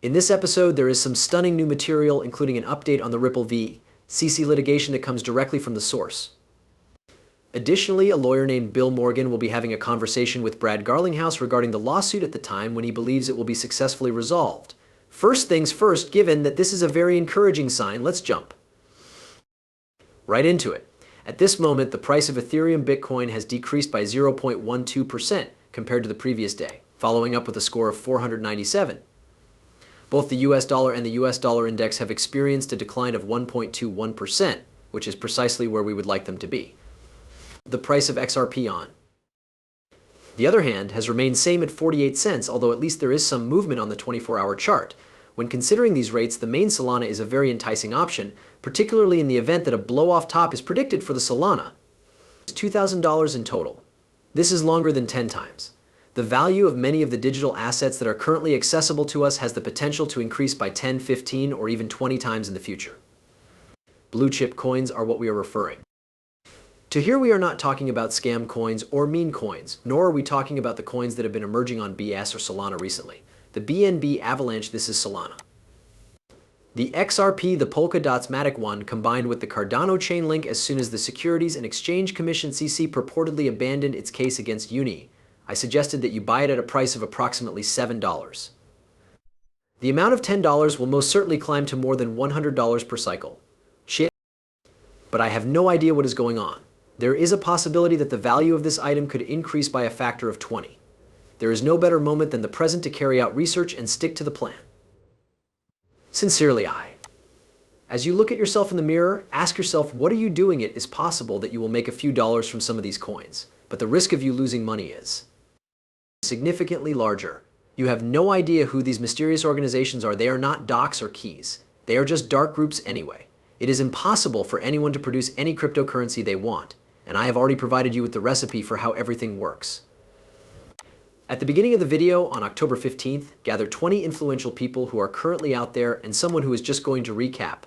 In this episode, there is some stunning new material, including an update on the Ripple v. CC litigation that comes directly from the source. Additionally, a lawyer named Bill Morgan will be having a conversation with Brad Garlinghouse regarding the lawsuit at the time when he believes it will be successfully resolved. First things first, given that this is a very encouraging sign, let's jump right into it. At this moment, the price of Ethereum Bitcoin has decreased by 0.12% compared to the previous day, following up with a score of 497. Both the US dollar and the US dollar index have experienced a decline of 1.21%, which is precisely where we would like them to be. The price of XRP on the other hand has remained same at 48 cents, although at least there is some movement on the 24-hour chart. When considering these rates, the main Solana is a very enticing option, particularly in the event that a blow-off top is predicted for the Solana. It's $2,000 in total. This is longer than 10 times. The value of many of the digital assets that are currently accessible to us has the potential to increase by 10, 15, or even 20 times in the future. Blue chip coins are what we are referring to. Here we are not talking about scam coins or meme coins, nor are we talking about the coins that have been emerging on BS or Solana recently. The BNB Avalanche, this is Solana. The XRP, the Polkadot's Matic one, combined with the Cardano chain link as soon as the Securities and Exchange Commission CC purportedly abandoned its case against Uni. I suggested that you buy it at a price of approximately $7. The amount of $10 will most certainly climb to more than $100 per cycle. Shit. But I have no idea what is going on. There is a possibility that the value of this item could increase by a factor of 20. There is no better moment than the present to carry out research and stick to the plan. Sincerely, I. As you look at yourself in the mirror, ask yourself, what are you doing? It is possible that you will make a few dollars from some of these coins, but the risk of you losing money is significantly larger. You have no idea who these mysterious organizations are. They are not docs or keys. They are just dark groups anyway. It is impossible for anyone to produce any cryptocurrency they want, and I have already provided you with the recipe for how everything works. At the beginning of the video, on October 15th, gather 20 influential people who are currently out there and someone who is just going to recap.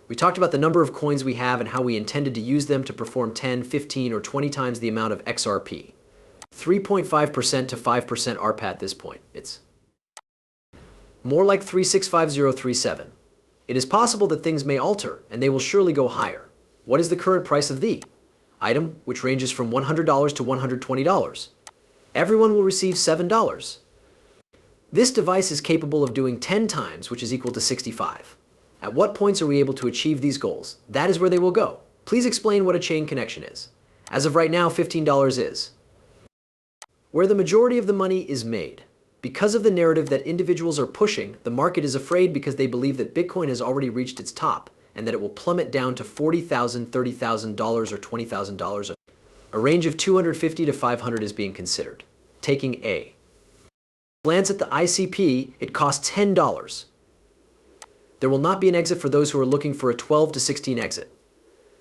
We talked about the number of coins we have and how we intended to use them to perform 10, 15, or 20 times the amount of XRP. 3.5% to 5% ARPA at this point. It's more like 365037. It is possible that things may alter, and they will surely go higher. What is the current price of the item, which ranges from $100 to $120? Everyone will receive $7. This device is capable of doing 10 times, which is equal to 65. At what points are we able to achieve these goals? That is where they will go. Please explain what a chain connection is. As of right now, $15 is where the majority of the money is made. Because of the narrative that individuals are pushing, the market is afraid because they believe that Bitcoin has already reached its top and that it will plummet down to $40,000, $30,000, or $20,000. A range of $250 to $500 is being considered. Taking a glance at the ICP, it costs $10. There will not be an exit for those who are looking for a 12 to 16 exit.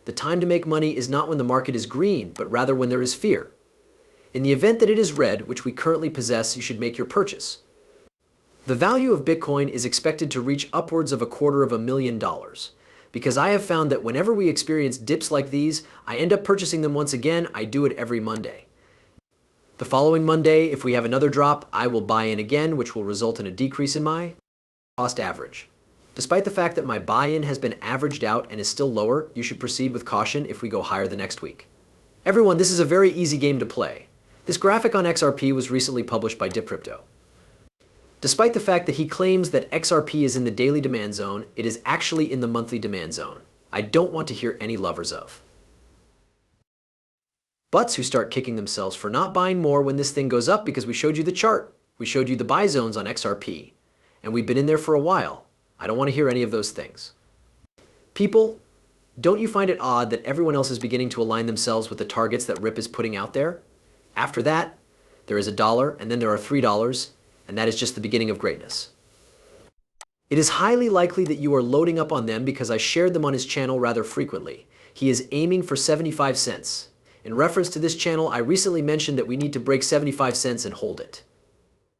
The time to make money is not when the market is green, but rather when there is fear. In the event that it is red, which we currently possess, you should make your purchase. The value of Bitcoin is expected to reach upwards of $250,000. Because I have found that whenever we experience dips like these, I end up purchasing them once again. I do it every Monday. The following Monday, if we have another drop, I will buy in again, which will result in a decrease in my cost average. Despite the fact that my buy-in has been averaged out and is still lower, you should proceed with caution if we go higher the next week. Everyone, this is a very easy game to play. This graphic on XRP was recently published by Dipcrypto. Despite the fact that he claims that XRP is in the daily demand zone, it is actually in the monthly demand zone. I don't want to hear any lovers of butts who start kicking themselves for not buying more when this thing goes up because we showed you the chart. We showed you the buy zones on XRP, and we've been in there for a while. I don't want to hear any of those things. People, don't you find it odd that everyone else is beginning to align themselves with the targets that RIP is putting out there? After that, there is $1, and then there are $3, and that is just the beginning of greatness. It is highly likely that you are loading up on them because I shared them on his channel rather frequently. He is aiming for 75 cents. In reference to this channel, I recently mentioned that we need to break 75 cents and hold it.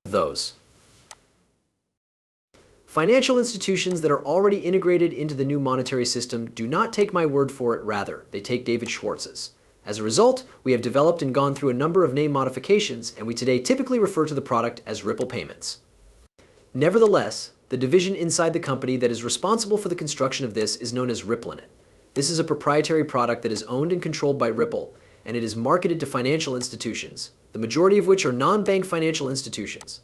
Those financial institutions that are already integrated into the new monetary system do not take my word for it, rather, they take David Schwartz's. As a result, we have developed and gone through a number of name modifications, and we today typically refer to the product as Ripple Payments. Nevertheless, The division inside the company that is responsible for the construction of this is known as Ripple. This is a proprietary product that is owned and controlled by Ripple, and it is marketed to financial institutions, the majority of which are non-bank financial institutions.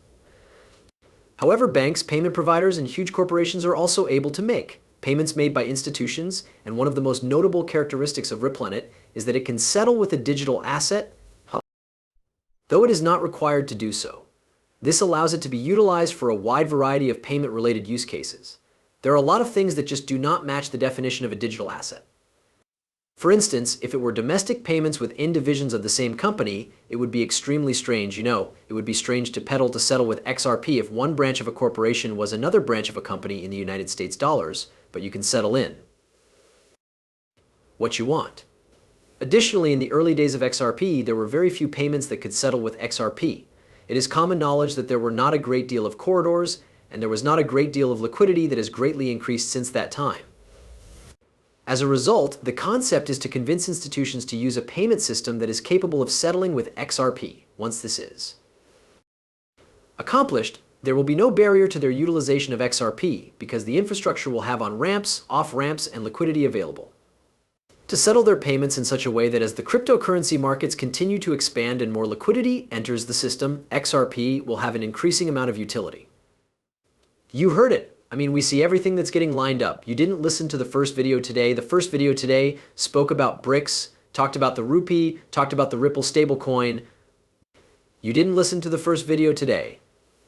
However, banks, payment providers, and huge corporations are also able to make payments made by institutions, and one of the most notable characteristics of Ripple is that it can settle with a digital asset, though it is not required to do so. This allows it to be utilized for a wide variety of payment-related use cases. There are a lot of things that just do not match the definition of a digital asset. For instance, if it were domestic payments within divisions of the same company, it would be extremely strange. It would be strange to peddle to settle with XRP if one branch of a corporation was another branch of a company in the United States dollars, but you can settle in what you want. Additionally, in the early days of XRP, there were very few payments that could settle with XRP. It is common knowledge that there were not a great deal of corridors, and there was not a great deal of liquidity that has greatly increased since that time. As a result, the concept is to convince institutions to use a payment system that is capable of settling with XRP. Once this is accomplished, there will be no barrier to their utilization of XRP because the infrastructure will have on-ramps, off-ramps, and liquidity available to settle their payments in such a way that as the cryptocurrency markets continue to expand and more liquidity enters the system, XRP will have an increasing amount of utility. You heard it. We see everything that's getting lined up. You didn't listen to the first video today. The first video today spoke about BRICS, talked about the rupee, talked about the Ripple stablecoin. You didn't listen to the first video today.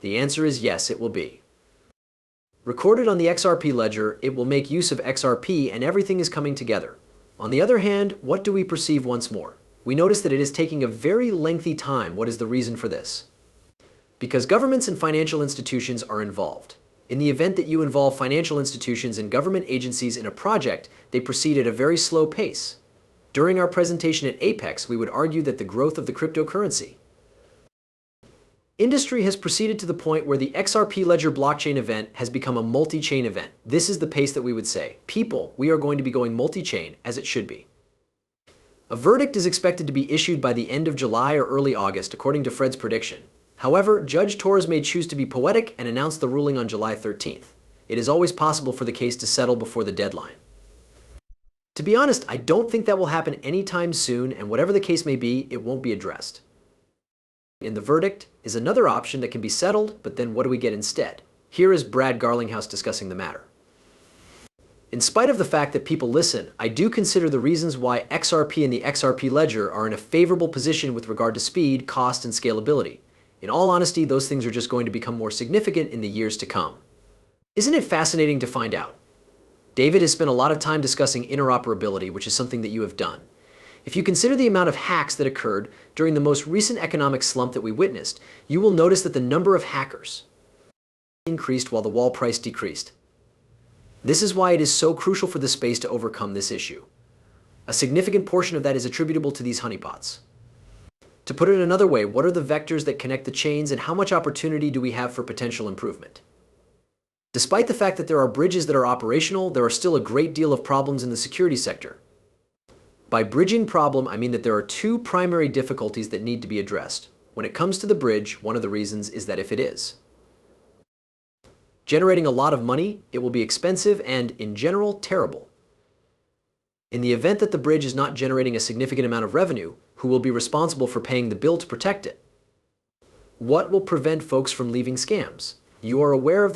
The answer is yes, it will be recorded on the XRP ledger. It will make use of XRP and everything is coming together. On the other hand, what do we perceive once more? We notice that it is taking a very lengthy time. What is the reason for this? Because governments and financial institutions are involved. In the event that you involve financial institutions and government agencies in a project, they proceed at a very slow pace. During our presentation at Apex, we would argue that the growth of the cryptocurrency industry has proceeded to the point where the XRP Ledger blockchain event has become a multi-chain event. This is the pace that we would say, people, we are going to be going multi-chain as it should be. A verdict is expected to be issued by the end of July or early August, according to Fred's prediction. However, Judge Torres may choose to be poetic and announce the ruling on July 13th. It is always possible for the case to settle before the deadline. To be honest, I don't think that will happen anytime soon, and whatever the case may be, it won't be addressed. In the verdict is another option that can be settled, but then what do we get instead? Here is Brad Garlinghouse discussing the matter. In spite of the fact that people listen, I do consider the reasons why XRP and the XRP Ledger are in a favorable position with regard to speed, cost, and scalability. In all honesty, those things are just going to become more significant in the years to come. Isn't it fascinating to find out? David has spent a lot of time discussing interoperability, which is something that you have done. If you consider the amount of hacks that occurred during the most recent economic slump that we witnessed, you will notice that the number of hackers increased while the wall price decreased. This is why it is so crucial for the space to overcome this issue. A significant portion of that is attributable to these honeypots. To put it another way, what are the vectors that connect the chains and how much opportunity do we have for potential improvement? Despite the fact that there are bridges that are operational, there are still a great deal of problems in the security sector. By bridging problem, I mean that there are two primary difficulties that need to be addressed. When it comes to the bridge, one of the reasons is that if it is generating a lot of money, it will be expensive and, in general, terrible. In the event that the bridge is not generating a significant amount of revenue, who will be responsible for paying the bill to protect it? What will prevent folks from leaving scams? You are aware of